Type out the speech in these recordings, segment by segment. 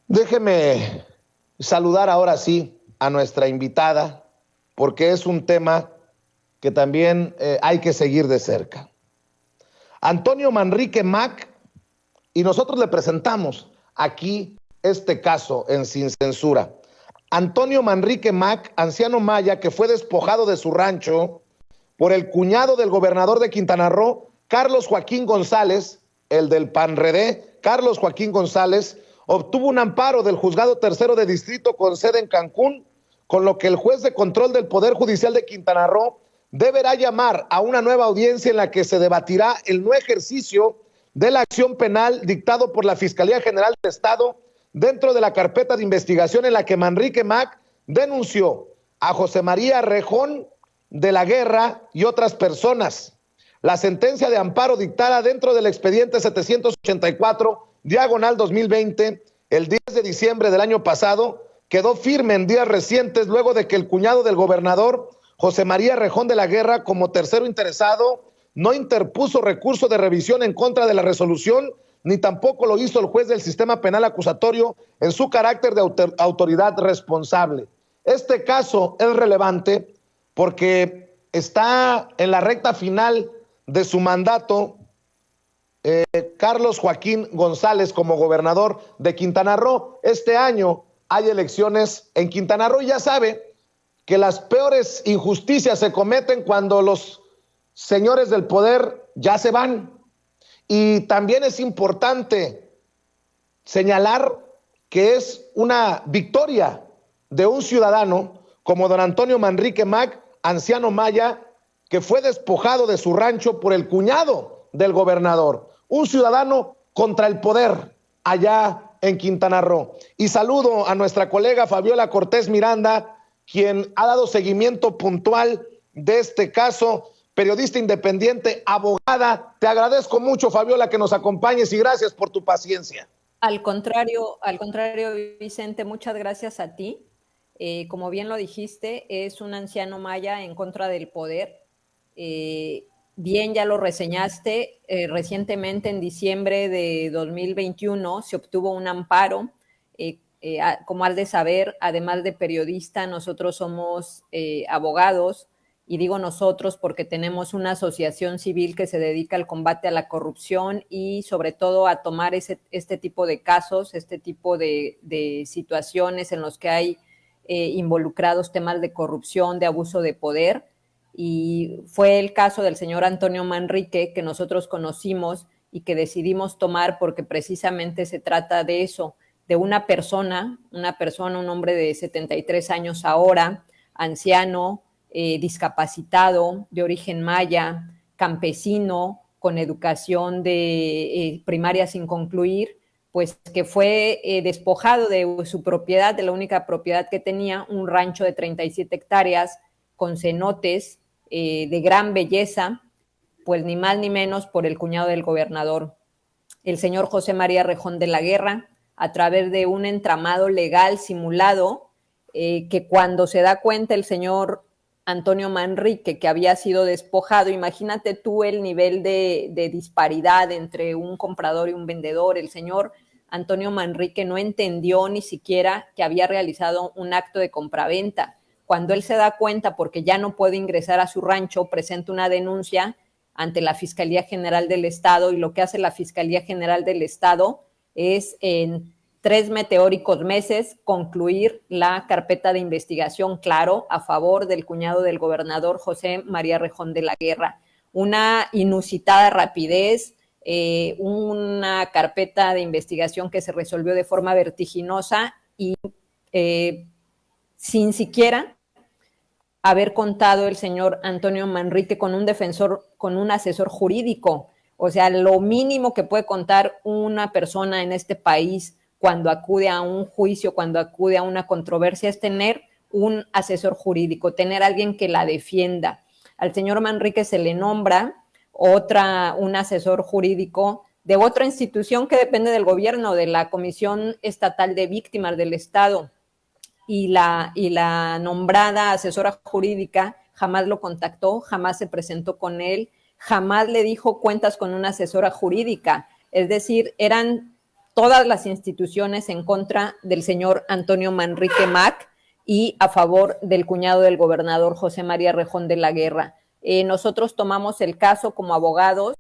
Déjeme saludar ahora sí a nuestra invitada, porque es un tema que también hay que seguir de cerca. Antonio Manrique Mac, y nosotros le presentamos aquí este caso en Sin Censura. Antonio Manrique Mac, anciano maya que fue despojado de su rancho por el cuñado del gobernador de Quintana Roo, Carlos Joaquín González, el del PAN-RD, Carlos Joaquín González, obtuvo un amparo del Juzgado Tercero de Distrito con sede en Cancún, con lo que el juez de control del Poder Judicial de Quintana Roo deberá llamar a una nueva audiencia en la que se debatirá el no ejercicio de la acción penal dictado por la Fiscalía General del Estado dentro de la carpeta de investigación en la que Manrique Mac denunció a José María Rejón de la Guerra y otras personas. La sentencia de amparo dictada dentro del expediente 784, diagonal 2020, el 10 de diciembre del año pasado, quedó firme en días recientes luego de que el cuñado del gobernador, José María Rejón de la Guerra, como tercero interesado, no interpuso recurso de revisión en contra de la resolución, ni tampoco lo hizo el juez del sistema penal acusatorio en su carácter de autoridad responsable. Este caso es relevante porque está en la recta final de su mandato Carlos Joaquín González como gobernador de Quintana Roo. Este año hay elecciones en Quintana Roo y ya sabe que las peores injusticias se cometen cuando los señores del poder ya se van. Y también es importante señalar que es una victoria de un ciudadano como don Antonio Manrique Mac, anciano maya, que fue despojado de su rancho por el cuñado del gobernador, un ciudadano contra el poder allá en Quintana Roo. Y saludo a nuestra colega Fabiola Cortés Miranda, quien ha dado seguimiento puntual de este caso, periodista independiente, abogada. Te agradezco mucho, Fabiola, que nos acompañes y gracias por tu paciencia. Al contrario, Vicente, muchas gracias a ti. Como bien lo dijiste, es un anciano maya en contra del poder. Bien, ya lo reseñaste, recientemente en diciembre de 2021 se obtuvo un amparo. Como has de saber, además de periodista, nosotros somos abogados, y digo nosotros porque tenemos una asociación civil que se dedica al combate a la corrupción y sobre todo a tomar este tipo de casos, este tipo de situaciones en los que hay involucrados temas de corrupción, de abuso de poder. Y fue el caso del señor Antonio Manrique que nosotros conocimos y que decidimos tomar porque precisamente se trata de eso, de una persona, un hombre de 73 años ahora, anciano, discapacitado, de origen maya, campesino, con educación de primaria sin concluir, pues que fue despojado de su propiedad, de la única propiedad que tenía, un rancho de 37 hectáreas con cenotes de gran belleza, pues ni más ni menos por el cuñado del gobernador, el señor José María Rejón de la Guerra, a través de un entramado legal simulado, que cuando se da cuenta el señor Antonio Manrique que había sido despojado, imagínate tú el nivel de disparidad entre un comprador y un vendedor. El señor Antonio Manrique no entendió ni siquiera que había realizado un acto de compraventa. Cuando él se da cuenta, porque ya no puede ingresar a su rancho, presenta una denuncia ante la Fiscalía General del Estado, y lo que hace la Fiscalía General del Estado es en 3 meteóricos meses concluir la carpeta de investigación, claro, a favor del cuñado del gobernador José María Rejón de la Guerra. Una inusitada rapidez, una carpeta de investigación que se resolvió de forma vertiginosa y sin siquiera haber contado el señor Antonio Manrique con un defensor, con un asesor jurídico. O sea, lo mínimo que puede contar una persona en este país cuando acude a un juicio, cuando acude a una controversia, es tener un asesor jurídico, tener alguien que la defienda. Al señor Manrique se le nombra un asesor jurídico de otra institución que depende del gobierno, de la Comisión Estatal de Víctimas del Estado, y la nombrada asesora jurídica jamás lo contactó, jamás se presentó con él, jamás le dijo cuentas con una asesora jurídica. Es decir, eran todas las instituciones en contra del señor Antonio Manrique Mac y a favor del cuñado del gobernador José María Rejón de la Guerra. Nosotros tomamos el caso como abogados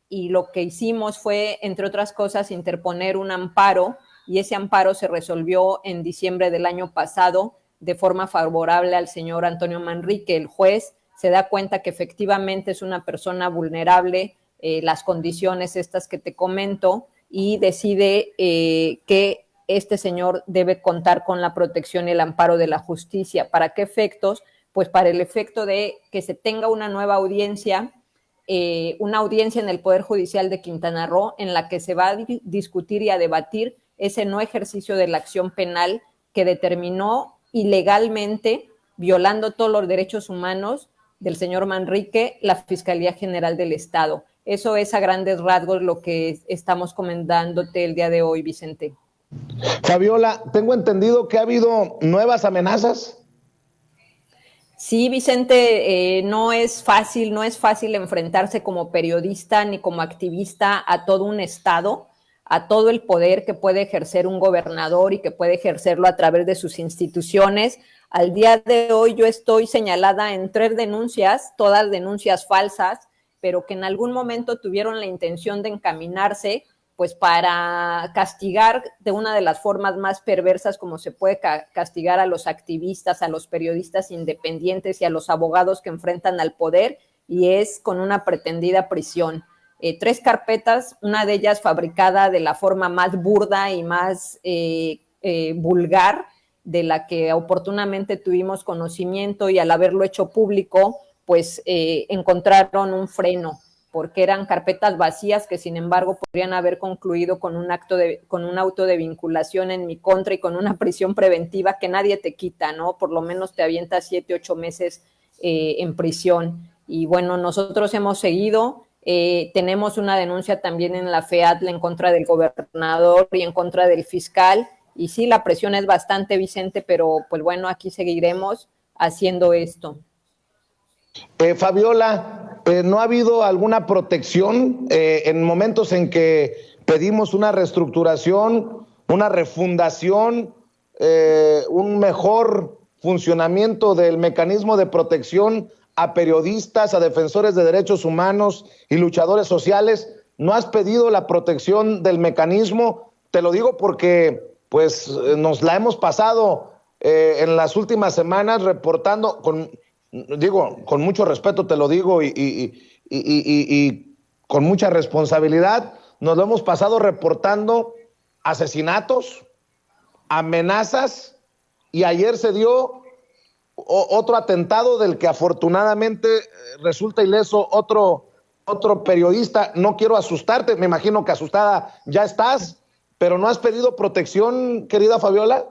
y lo que hicimos fue, entre otras cosas, interponer un amparo, y ese amparo se resolvió en diciembre del año pasado de forma favorable al señor Antonio Manrique. El juez se da cuenta que efectivamente es una persona vulnerable, las condiciones estas que te comento, y decide que este señor debe contar con la protección y el amparo de la justicia. ¿Para qué efectos? Pues para el efecto de que se tenga una nueva audiencia, una audiencia en el Poder Judicial de Quintana Roo en la que se va a discutir y a debatir ese no ejercicio de la acción penal que determinó ilegalmente, violando todos los derechos humanos del señor Manrique, la Fiscalía General del Estado. Eso es a grandes rasgos lo que estamos comentándote el día de hoy, Vicente. Fabiola, tengo entendido que ha habido nuevas amenazas. Sí, Vicente, no es fácil enfrentarse como periodista ni como activista a todo un estado, a todo el poder que puede ejercer un gobernador y que puede ejercerlo a través de sus instituciones. Al día de hoy yo estoy señalada en 3 denuncias, todas denuncias falsas, pero que en algún momento tuvieron la intención de encaminarse pues para castigar de una de las formas más perversas como se puede castigar a los activistas, a los periodistas independientes y a los abogados que enfrentan al poder, y es con una pretendida prisión. 3 carpetas, una de ellas fabricada de la forma más burda y más vulgar, de la que oportunamente tuvimos conocimiento, y al haberlo hecho público, pues encontraron un freno, porque eran carpetas vacías que sin embargo podrían haber concluido con un auto de vinculación en mi contra y con una prisión preventiva que nadie te quita, ¿no? Por lo menos te avientas 7, 8 meses en prisión. Y bueno, nosotros hemos seguido, tenemos una denuncia también en la FEADLA en contra del gobernador y en contra del fiscal, y sí, la presión es bastante, Vicente, pero pues bueno, aquí seguiremos haciendo esto. Fabiola, ¿no ha habido alguna protección en momentos en que pedimos una reestructuración, una refundación, un mejor funcionamiento del mecanismo de protección a periodistas, a defensores de derechos humanos y luchadores sociales? ¿No has pedido la protección del mecanismo? Te lo digo porque pues nos la hemos pasado en las últimas semanas reportando con mucho respeto te lo digo y con mucha responsabilidad, nos lo hemos pasado reportando asesinatos, amenazas, y ayer se dio otro atentado del que afortunadamente resulta ileso otro periodista. No quiero asustarte, me imagino que asustada ya estás, pero ¿no has pedido protección, querida Fabiola?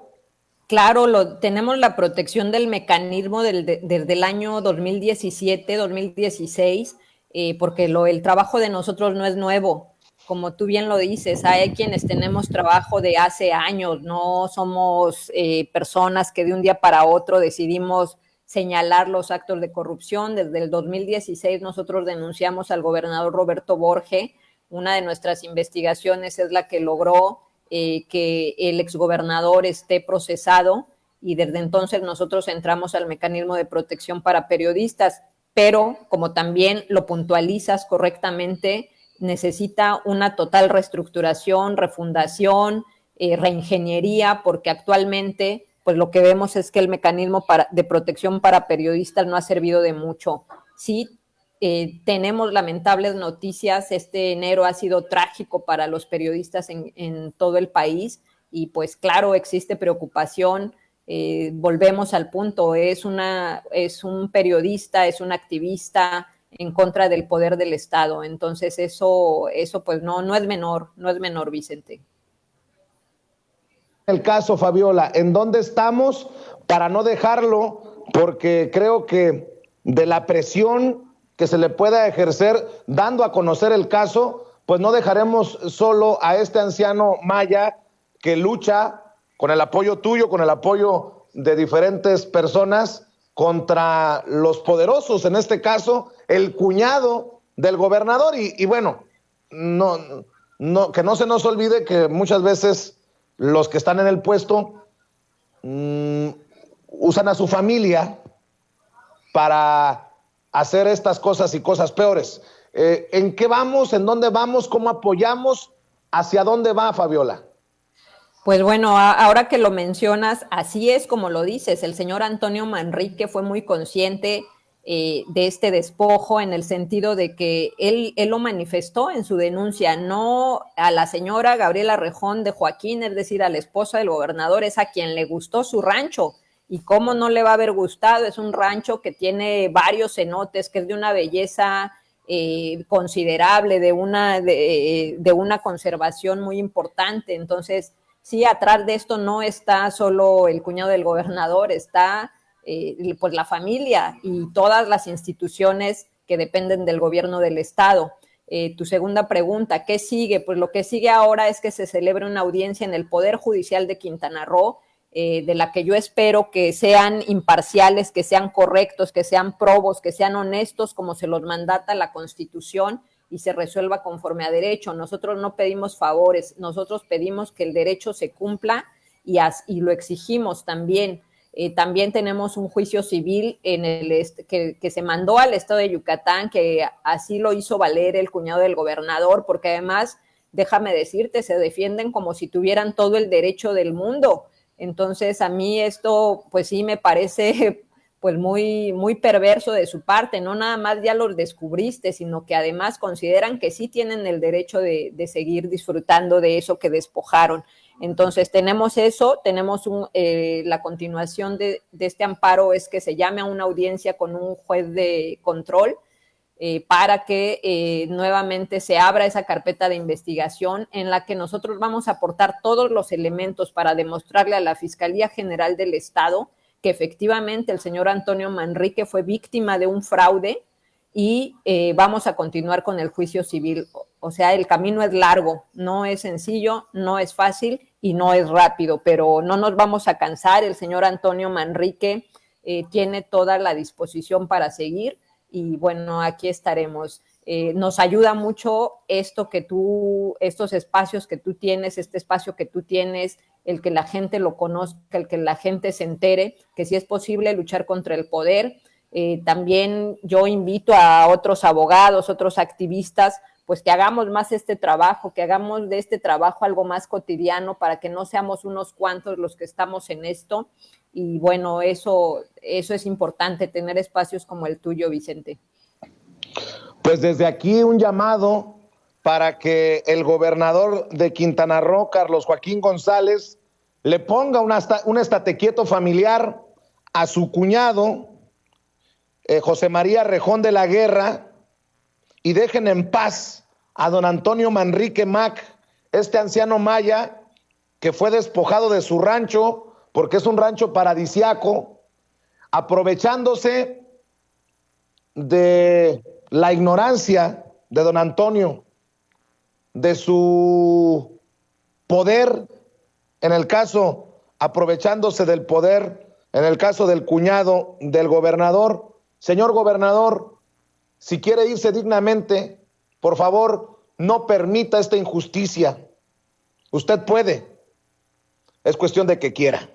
Claro, tenemos la protección del mecanismo desde el año 2017, 2016, porque el trabajo de nosotros no es nuevo. Como tú bien lo dices, hay quienes tenemos trabajo de hace años, no somos personas que de un día para otro decidimos señalar los actos de corrupción. Desde el 2016 nosotros denunciamos al gobernador Roberto Borge. Una de nuestras investigaciones es la que logró que el exgobernador esté procesado, y desde entonces nosotros entramos al mecanismo de protección para periodistas, pero como también lo puntualizas correctamente, necesita una total reestructuración, refundación, reingeniería, porque actualmente pues lo que vemos es que el mecanismo de protección para periodistas no ha servido de mucho. Sí, tenemos lamentables noticias. Este enero ha sido trágico para los periodistas en todo el país, y pues claro, existe preocupación. Volvemos al punto, es un periodista, es un activista en contra del poder del Estado. Entonces eso pues no es menor, Vicente. El caso, Fabiola, ¿en dónde estamos para no dejarlo? Porque creo que de la presión que se le pueda ejercer dando a conocer el caso, pues no dejaremos solo a este anciano maya que lucha con el apoyo tuyo, con el apoyo de diferentes personas contra los poderosos, en este caso el cuñado del gobernador. Y bueno, no que no se nos olvide que muchas veces los que están en el puesto usan a su familia para hacer estas cosas y cosas peores. ¿En qué vamos? ¿En dónde vamos? ¿Cómo apoyamos? ¿Hacia dónde va, Fabiola? Pues bueno, ahora que lo mencionas, así es como lo dices. El señor Antonio Manrique fue muy consciente de este despojo en el sentido de que él lo manifestó en su denuncia, no a la señora Gabriela Rejón de Joaquín, es decir, a la esposa del gobernador, es a quien le gustó su rancho. ¿Y cómo no le va a haber gustado? Es un rancho que tiene varios cenotes, que es de una belleza considerable, de una conservación muy importante. Entonces, sí, atrás de esto no está solo el cuñado del gobernador, está pues la familia y todas las instituciones que dependen del gobierno del estado. Tu segunda pregunta, ¿qué sigue? Pues lo que sigue ahora es que se celebre una audiencia en el Poder Judicial de Quintana Roo, de la que yo espero que sean imparciales, que sean correctos, que sean probos, que sean honestos, como se los mandata la Constitución, y se resuelva conforme a derecho. Nosotros no pedimos favores, nosotros pedimos que el derecho se cumpla y lo exigimos también. También tenemos un juicio civil que se mandó al estado de Yucatán, que así lo hizo valer el cuñado del gobernador, porque además, déjame decirte, se defienden como si tuvieran todo el derecho del mundo. Entonces, a mí esto, pues sí me parece pues muy, muy perverso de su parte. No nada más ya los descubriste, sino que además consideran que sí tienen el derecho de seguir disfrutando de eso que despojaron. Entonces tenemos eso, tenemos la continuación de este amparo es que se llame a una audiencia con un juez de control para que nuevamente se abra esa carpeta de investigación en la que nosotros vamos a aportar todos los elementos para demostrarle a la Fiscalía General del Estado que efectivamente el señor Antonio Manrique fue víctima de un fraude y vamos a continuar con el juicio civil. O sea, el camino es largo, no es sencillo, no es fácil y no es rápido, pero no nos vamos a cansar. El señor Antonio Manrique tiene toda la disposición para seguir y bueno, aquí estaremos. Nos ayuda mucho estos espacios que tú tienes, este espacio que tú tienes, el que la gente lo conozca, el que la gente se entere, que si es posible luchar contra el poder. También yo invito a otros abogados, otros activistas, pues que hagamos más este trabajo, que hagamos de este trabajo algo más cotidiano para que no seamos unos cuantos los que estamos en esto. Y bueno, eso es importante, tener espacios como el tuyo, Vicente. Pues desde aquí un llamado para que el gobernador de Quintana Roo, Carlos Joaquín González, le ponga un estate quieto familiar a su cuñado, José María Rejón de la Guerra, y dejen en paz a don Antonio Manrique Mac, este anciano maya que fue despojado de su rancho porque es un rancho paradisiaco, aprovechándose de la ignorancia de don Antonio, de su poder, en el caso, aprovechándose del poder, en el caso del cuñado del gobernador. Señor gobernador, si quiere irse dignamente, por favor, no permita esta injusticia. Usted puede. Es cuestión de que quiera.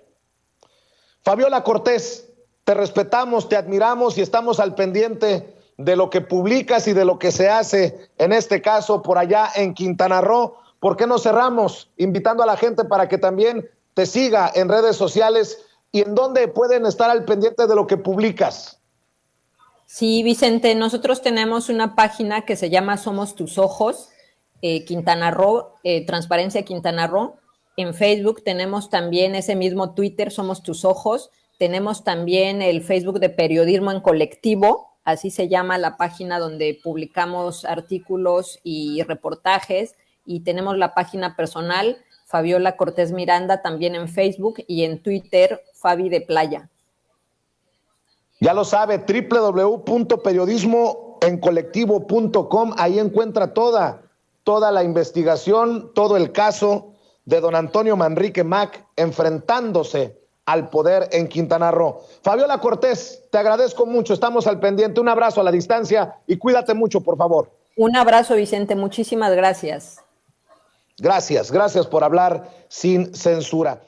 Fabiola Cortés, te respetamos, te admiramos y estamos al pendiente de lo que publicas y de lo que se hace, en este caso, por allá en Quintana Roo. ¿Por qué no cerramos invitando a la gente para que también te siga en redes sociales y en dónde pueden estar al pendiente de lo que publicas? Sí, Vicente, nosotros tenemos una página que se llama Somos Tus Ojos, Quintana Roo, Transparencia Quintana Roo. En Facebook tenemos también ese mismo Twitter, Somos Tus Ojos. Tenemos también el Facebook de Periodismo en Colectivo, así se llama la página donde publicamos artículos y reportajes. Y tenemos la página personal, Fabiola Cortés Miranda, también en Facebook, y en Twitter, Fabi de Playa. Ya lo sabe, www.periodismoencolectivo.com. Ahí encuentra toda la investigación, todo el caso de don Antonio Manrique Mac enfrentándose al poder en Quintana Roo. Fabiola Cortés, te agradezco mucho, estamos al pendiente. Un abrazo a la distancia y cuídate mucho, por favor. Un abrazo, Vicente, muchísimas gracias. Gracias por hablar sin censura.